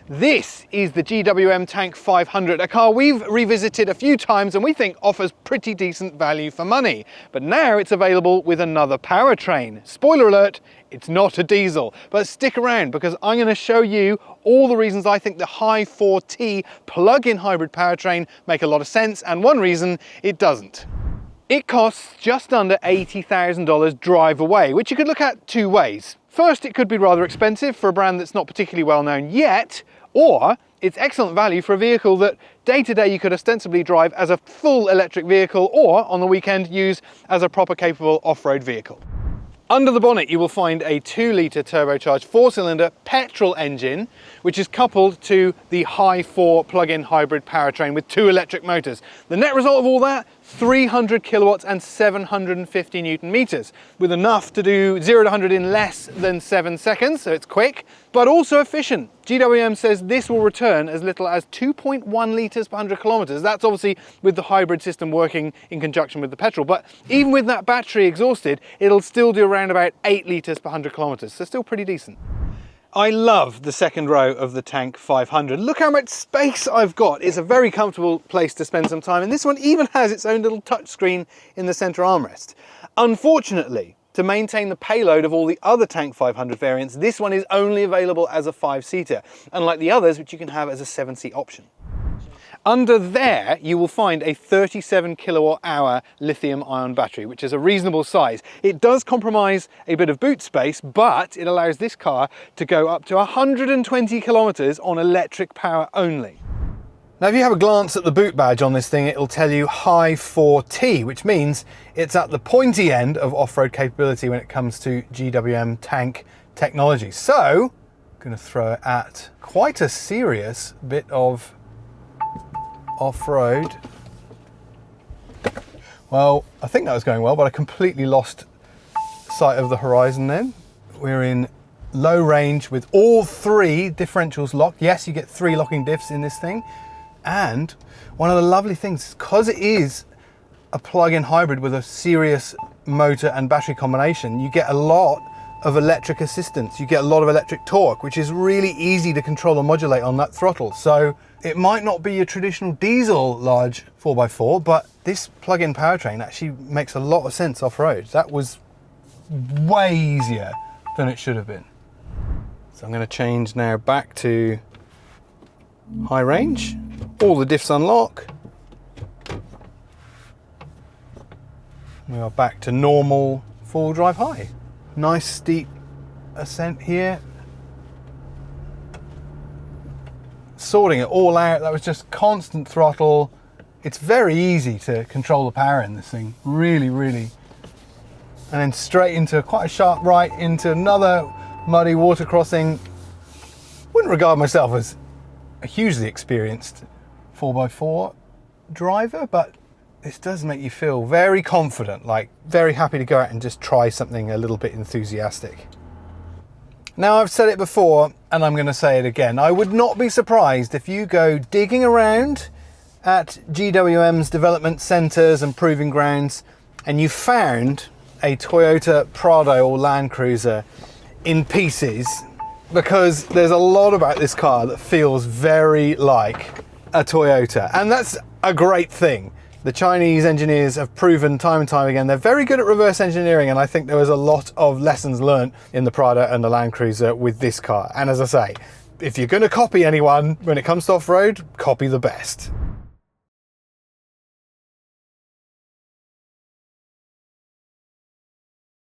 This is the GWM Tank 500, a car we've revisited a few times and we think offers pretty decent value for money. But now it's available with another powertrain. Spoiler alert, it's not a diesel. But stick around because I'm going to show you all the reasons I think the high 4T plug-in hybrid powertrain make a lot of sense and one reason it doesn't. It costs just under $80,000 drive away, which you could look at two ways. First, it could be rather expensive for a brand that's not particularly well known yet, or it's excellent value for a vehicle that day to day you could ostensibly drive as a full electric vehicle or on the weekend use as a proper capable off-road vehicle. Under the bonnet you will find a 2-litre turbocharged 4-cylinder petrol engine which is coupled to the high 4 plug-in hybrid powertrain with 2 electric motors. The net result of all that, 300 kilowatts and 750 newton meters, with enough to do 0 to 100 in less than 7 seconds, so it's quick, but also efficient. GWM says this will return as little as 2.1 litres per 100 kilometers. That's obviously with the hybrid system working in conjunction with the petrol, but even with that battery exhausted, it'll still do around about 8 litres per 100 kilometers, so still pretty decent. I love the second row of the Tank 500. Look how much space I've got. It's a very comfortable place to spend some time, and this one even has its own little touchscreen in the center armrest. Unfortunately, to maintain the payload of all the other Tank 500 variants, this one is only available as a 5-seater, unlike the others which you can have as a 7-seat option. Under there, you will find a 37 kilowatt hour lithium ion battery, which is a reasonable size. It does compromise a bit of boot space, but it allows this car to go up to 120 kilometers on electric power only. Now, if you have a glance at the boot badge on this thing, it'll tell you high 4T, which means it's at the pointy end of off-road capability when it comes to GWM Tank technology. So, I'm going to throw it at quite a serious bit of off-road. Well, I think that was going well, but I completely lost sight of the horizon then. We're in low range with all 3 differentials locked. Yes, you get 3 locking diffs in this thing. And one of the lovely things, because it is a plug-in hybrid with a serious motor and battery combination, you get a lot of electric assistance. You get a lot of electric torque, which is really easy to control and modulate on that throttle. So it might not be a traditional diesel large 4x4, but this plug-in powertrain actually makes a lot of sense off-road. That was way easier than it should have been. So I'm going to change now back to high range. All the diffs unlock. We are back to normal 4-wheel drive high. Nice steep ascent here. Sorting it all out, that was just constant throttle. It's very easy to control the power in this thing, really. And then straight into quite a sharp right into another muddy water crossing. Wouldn't regard myself as a hugely experienced 4x4 driver, but this does make you feel very confident, like very happy to go out and just try something a little bit enthusiastic. Now, I've said it before and I'm going to say it again. I would not be surprised if you go digging around at GWM's development centres and proving grounds and you found a Toyota Prado or Land Cruiser in pieces, because there's a lot about this car that feels very like a Toyota, and that's a great thing. The Chinese engineers have proven time and time again they're very good at reverse engineering, and I think there was a lot of lessons learned in the Prado and the Land Cruiser with this car. And as I say, if you're going to copy anyone when it comes to off-road, copy the best.